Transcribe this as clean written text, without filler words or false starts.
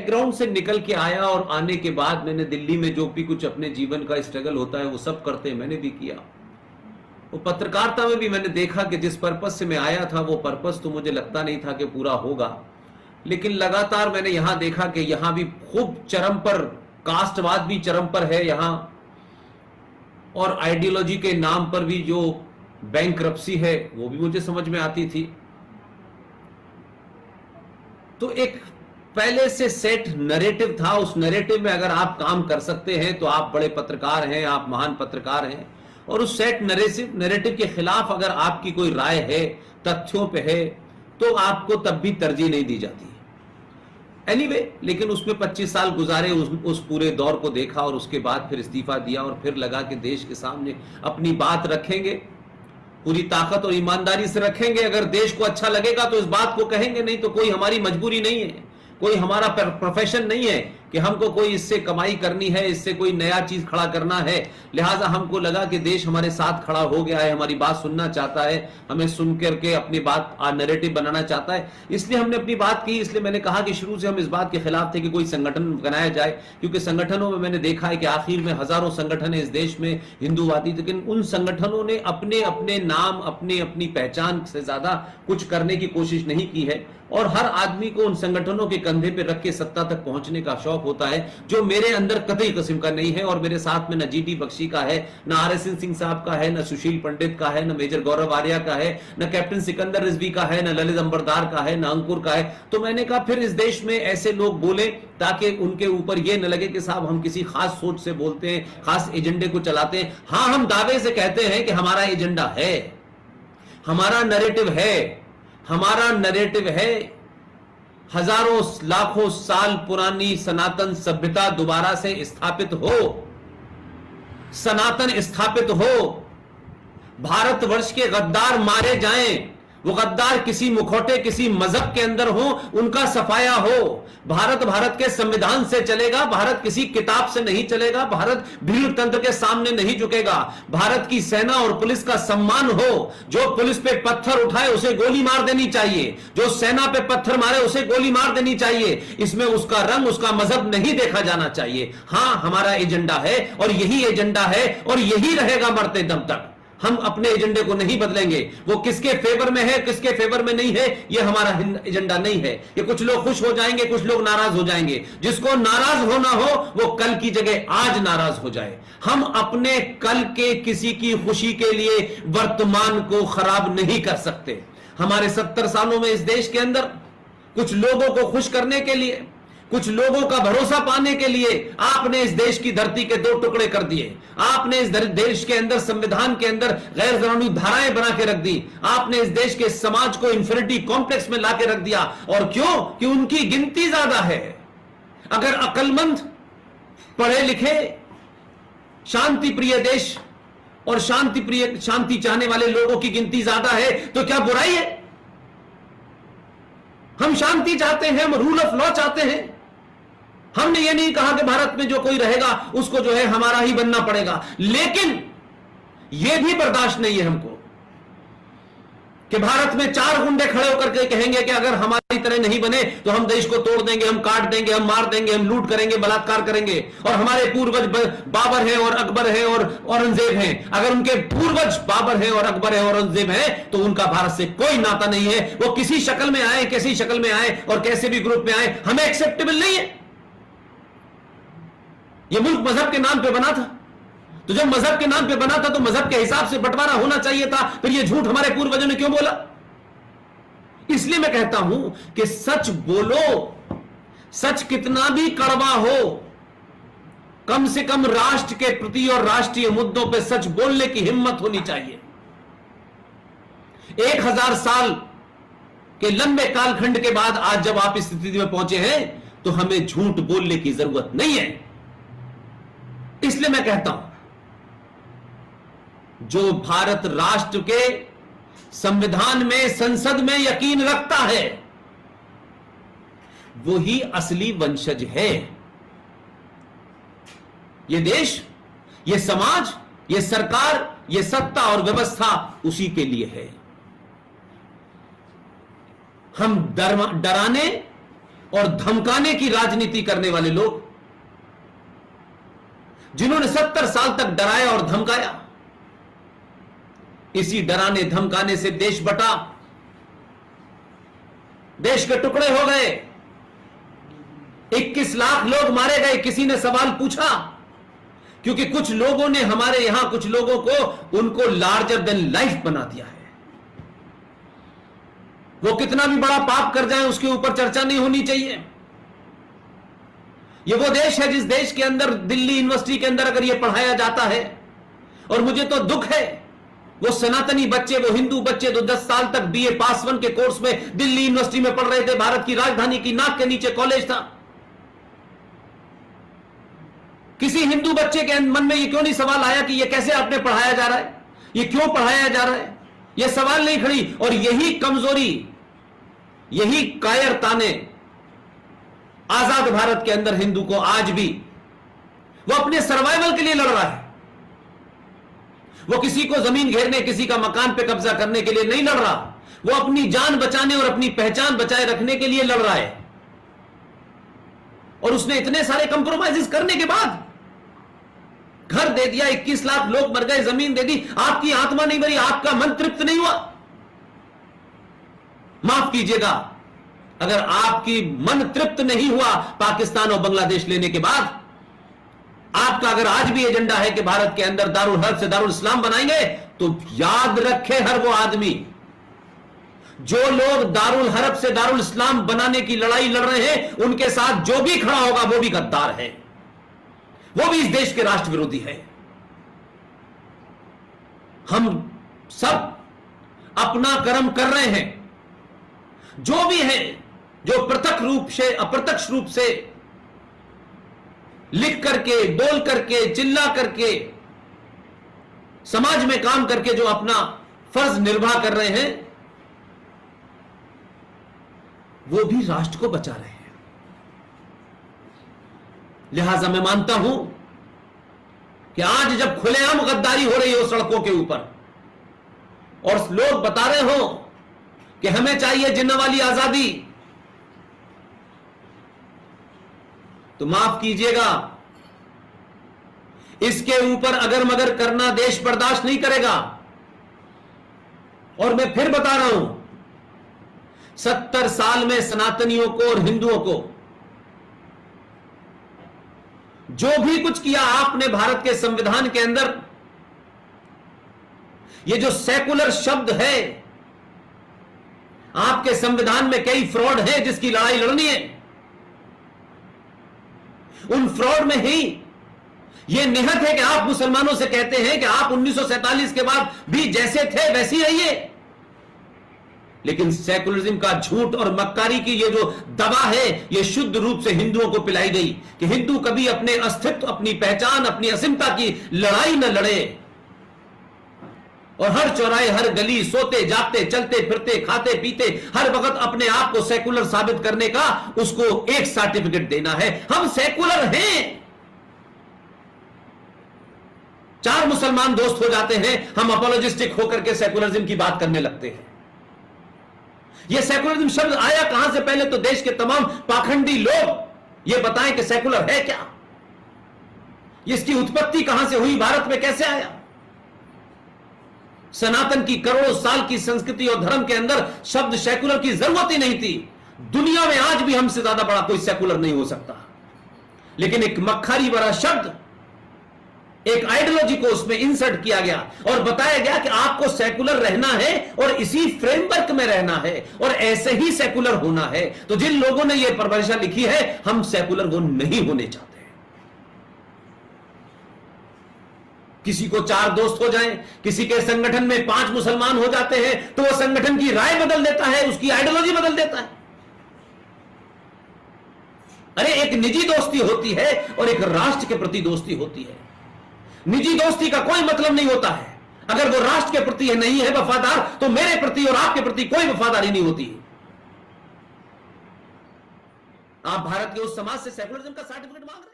Background से निकल के आया और आने के बाद मैंने दिल्ली में जो भी कुछ अपने जीवन का स्ट्रगल होता है वो सब करते मैंने भी किया। वो पत्रकारिता में भी मैंने देखा कि जिस पर्पस से मैं आया था वो पर्पस तो मुझे लगता नहीं था कि पूरा होगा, लेकिन लगातार मैंने यहां देखा कि यहां भी खूब चरम पर, कास्टवाद भी चरम पर है यहां, और आइडियोलॉजी के नाम पर भी जो बैंकरप्सी है वो भी मुझे समझ में आती थी। तो एक पहले से सेट नैरेटिव था, उस नैरेटिव में अगर आप काम कर सकते हैं तो आप बड़े पत्रकार हैं, आप महान पत्रकार हैं, और उस सेट नैरेटिव के खिलाफ अगर आपकी कोई राय है, तथ्यों पे है, तो आपको तब भी तरजीह नहीं दी जाती। एनीवे, लेकिन उसमें 25 साल गुजारे, उस पूरे दौर को देखा और उसके बाद फिर इस्तीफा दिया और फिर लगा कि देश के सामने अपनी बात रखेंगे, पूरी ताकत और ईमानदारी से रखेंगे। अगर देश को अच्छा लगेगा तो इस बात को कहेंगे, नहीं तो कोई हमारी मजबूरी नहीं है, कोई हमारा प्रोफेशन नहीं है कि हमको कोई इससे कमाई करनी है, इससे कोई नया चीज खड़ा करना है। लिहाजा हमको लगा कि देश हमारे साथ खड़ा हो गया है, हमारी बात सुनना चाहता है, हमें सुन करके अपनी बात नैरेटिव बनाना चाहता है, इसलिए हमने अपनी बात की। इसलिए मैंने कहा कि शुरू से हम इस बात के खिलाफ थे कि कोई संगठन बनाया जाए, क्योंकि संगठनों में मैंने देखा है कि आखिर में हजारों संगठन है इस देश में हिंदूवादी, लेकिन उन संगठनों ने अपने अपने नाम, अपने अपनी पहचान से ज्यादा कुछ करने की कोशिश नहीं की है, और हर आदमी को उन संगठनों के कंधे पे रख के सत्ता तक पहुंचने का शौक होता है, जो मेरे अंदर कतई किस्म का नहीं है। और मेरे साथ में न जीटी बख्शी का है, न RSN सिंह साहब का है, न सुशील पंडित का है, न मेजर गौरव आर्या का है, न कैप्टन सिकंदर रिजवी का है, न ललित अंबरदार का है, न अंकुर का है। तो मैंने कहा फिर इस देश में ऐसे लोग बोले ताकि उनके ऊपर यह न लगे कि साहब हम किसी खास सोच से बोलते हैं, खास एजेंडे को चलाते हैं। हाँ, हम दावे से कहते हैं कि हमारा एजेंडा है, हमारा नैरेटिव है, हमारा नैरेटिव है हजारों लाखों साल पुरानी सनातन सभ्यता दोबारा से स्थापित हो, सनातन स्थापित हो, भारतवर्ष के गद्दार मारे जाएं, वो गद्दार किसी मुखौटे, किसी मजहब के अंदर हो, उनका सफाया हो। भारत के संविधान से चलेगा, भारत किसी किताब से नहीं चलेगा, भारत भीड़ तंत्र के सामने नहीं झुकेगा। भारत की सेना और पुलिस का सम्मान हो, जो पुलिस पे पत्थर उठाए उसे गोली मार देनी चाहिए, जो सेना पे पत्थर मारे उसे गोली मार देनी चाहिए। इसमें उसका रंग, उसका मजहब नहीं देखा जाना चाहिए। हां, हमारा एजेंडा है और यही एजेंडा है और यही रहेगा मरते दम तक। हम अपने एजेंडे को नहीं बदलेंगे। वो किसके फेवर में है, किसके फेवर में नहीं है, ये हमारा एजेंडा नहीं है। ये कुछ लोग खुश हो जाएंगे, कुछ लोग नाराज हो जाएंगे। जिसको नाराज होना हो वो कल की जगह आज नाराज हो जाए। हम अपने कल के किसी की खुशी के लिए वर्तमान को खराब नहीं कर सकते। हमारे 70 सालों में इस देश के अंदर कुछ लोगों को खुश करने के लिए, कुछ लोगों का भरोसा पाने के लिए आपने इस देश की धरती के 2 टुकड़े कर दिए। आपने इस देश के अंदर, संविधान के अंदर गैर कानूनी धाराएं बना के रख दी। आपने इस देश के समाज को इंफिनिटी कॉम्प्लेक्स में लाके रख दिया। और क्यों? कि उनकी गिनती ज्यादा है। अगर अक्लमंद, पढ़े लिखे, शांति प्रिय देश और शांति चाहने वाले लोगों की गिनती ज्यादा है तो क्या बुराई है? हम शांति चाहते हैं, हम रूल ऑफ लॉ चाहते हैं। हमने ये नहीं कहा कि भारत में जो कोई रहेगा उसको जो है हमारा ही बनना पड़ेगा, लेकिन यह भी बर्दाश्त नहीं है हमको कि भारत में 4 गुंडे खड़े होकर के कहेंगे कि अगर हमारी तरह नहीं बने तो हम देश को तोड़ देंगे, हम काट देंगे, हम मार देंगे, हम लूट करेंगे, बलात्कार करेंगे। और हमारे पूर्वज बाबर है और अकबर है और औरंगजेब हैं। अगर उनके पूर्वज बाबर है और अकबर है और औरंगजेब है तो उनका भारत से कोई नाता नहीं है। वो किसी शक्ल में आए, कैसी शक्ल में आए और कैसे भी ग्रुप में आए, हमें एक्सेप्टेबल नहीं है। यह मुल्क मजहब के नाम पे बना था, तो जब मजहब के नाम पे बना था तो मजहब के हिसाब से बंटवारा होना चाहिए था। फिर यह झूठ हमारे पूर्वजों ने क्यों बोला? इसलिए मैं कहता हूं कि सच बोलो, सच कितना भी कड़वा हो, कम से कम राष्ट्र के प्रति और राष्ट्रीय मुद्दों पे सच बोलने की हिम्मत होनी चाहिए। 1000 साल के लंबे कालखंड के बाद आज जब आप इस स्थिति में पहुंचे हैं तो हमें झूठ बोलने की जरूरत नहीं है। इसलिए मैं कहता हूं, जो भारत राष्ट्र के संविधान में, संसद में यकीन रखता है वो ही असली वंशज है। ये देश, ये समाज, ये सरकार, ये सत्ता और व्यवस्था उसी के लिए है। हम डराने और धमकाने की राजनीति करने वाले लोग, जिन्होंने 70 साल तक डराया और धमकाया, इसी डराने धमकाने से देश बटा, देश के टुकड़े हो गए, 21 लाख लोग मारे गए। किसी ने सवाल पूछा, क्योंकि कुछ लोगों ने हमारे यहां कुछ लोगों को उनको लार्जर देन लाइफ बना दिया है। वो कितना भी बड़ा पाप कर जाए उसके ऊपर चर्चा नहीं होनी चाहिए। ये वो देश है जिस देश के अंदर, दिल्ली यूनिवर्सिटी के अंदर अगर ये पढ़ाया जाता है, और मुझे तो दुख है, वो सनातनी बच्चे, वो हिंदू बच्चे जो 10 साल तक बीए पास 1 के कोर्स में दिल्ली यूनिवर्सिटी में पढ़ रहे थे, भारत की राजधानी की नाक के नीचे कॉलेज था, किसी हिंदू बच्चे के मन में ये क्यों नहीं सवाल आया कि ये कैसे आपने पढ़ाया जा रहा है, ये क्यों पढ़ाया जा रहा है, ये सवाल नहीं खड़ी। और यही कमजोरी, यही कायरता ने आजाद भारत के अंदर हिंदू को आज भी, वो अपने सर्वाइवल के लिए लड़ रहा है, वो किसी को जमीन घेरने, किसी का मकान पे कब्जा करने के लिए नहीं लड़ रहा, वो अपनी जान बचाने और अपनी पहचान बचाए रखने के लिए लड़ रहा है। और उसने इतने सारे कंप्रोमाइजेस करने के बाद घर दे दिया, 21 लाख लोग मर गए, जमीन दे दी, आपकी आत्मा नहीं भरी, आपका मन तृप्त नहीं हुआ। माफ कीजिएगा, अगर आपकी मन तृप्त नहीं हुआ पाकिस्तान और बांग्लादेश लेने के बाद, आपका अगर आज भी एजेंडा है कि भारत के अंदर दारुल हर्ब से दारुल इस्लाम बनाएंगे, तो याद रखे हर वो आदमी, जो लोग दारुल हर्ब से दारुल इस्लाम बनाने की लड़ाई लड़ रहे हैं, उनके साथ जो भी खड़ा होगा वो भी गद्दार है, वो भी इस देश के राष्ट्र विरोधी है। हम सब अपना कर्म कर रहे हैं, जो भी है, जो प्रत्यक्ष रूप से अप्रत्यक्ष रूप से लिख करके, बोल करके, चिल्ला करके, समाज में काम करके जो अपना फर्ज निर्वाह कर रहे हैं, वो भी राष्ट्र को बचा रहे हैं। लिहाजा मैं मानता हूं कि आज जब खुलेआम गद्दारी हो रही हो सड़कों के ऊपर, और लोग बता रहे हो कि हमें चाहिए जिन्ना वाली आजादी, तो माफ कीजिएगा, इसके ऊपर अगर मगर करना देश बर्दाश्त नहीं करेगा। और मैं फिर बता रहा हूं, 70 साल में सनातनियों को और हिंदुओं को जो भी कुछ किया आपने भारत के संविधान के अंदर, ये जो सेकुलर शब्द है, आपके संविधान में कई फ्रॉड है जिसकी लड़ाई लड़नी है। उन फ्रॉड में ही यह निहत है कि आप मुसलमानों से कहते हैं कि आप 1947 के बाद भी जैसे थे वैसे ही रहिए, लेकिन सेकुलरिज्म का झूठ और मक्कारी की ये जो दवा है, ये शुद्ध रूप से हिंदुओं को पिलाई गई कि हिंदू कभी अपने अस्तित्व, अपनी पहचान, अपनी असीमता की लड़ाई न लड़े, और हर चौराहे, हर गली, सोते जागते, चलते फिरते, खाते पीते, हर वक्त अपने आप को सेकुलर साबित करने का उसको एक सर्टिफिकेट देना है, हम सेकुलर हैं। 4 मुसलमान दोस्त हो जाते हैं, हम अपोलोजिस्टिक होकर के सेकुलरिज्म की बात करने लगते हैं। यह सेकुलरिज्म शब्द आया कहां से? पहले तो देश के तमाम पाखंडी लोग यह बताएं कि सेकुलर है क्या, इसकी उत्पत्ति कहां से हुई, भारत में कैसे आया। सनातन की करोड़ों साल की संस्कृति और धर्म के अंदर शब्द सेकुलर की जरूरत ही नहीं थी। दुनिया में आज भी हमसे ज्यादा बड़ा कोई सेकुलर नहीं हो सकता, लेकिन एक मक्खारी भरा शब्द, एक आइडियोलॉजी को उसमें इंसर्ट किया गया और बताया गया कि आपको सेकुलर रहना है और इसी फ्रेमवर्क में रहना है और ऐसे ही सेकुलर होना है। तो जिन लोगों ने यह परिभाषा लिखी है, हम सेकुलर वो नहीं होने चाहते। किसी को 4 दोस्त हो जाएं, किसी के संगठन में 5 मुसलमान हो जाते हैं, तो वो संगठन की राय बदल देता है, उसकी आइडियोलॉजी बदल देता है। अरे एक निजी दोस्ती होती है और एक राष्ट्र के प्रति दोस्ती होती है। निजी दोस्ती का कोई मतलब नहीं होता है, अगर वो राष्ट्र के प्रति नहीं है वफादार, तो मेरे प्रति और आपके प्रति कोई वफादारी नहीं होती। आप भारत के उस समाज से सेकुलरिज्म का सर्टिफिकेट मांग रहे हैं।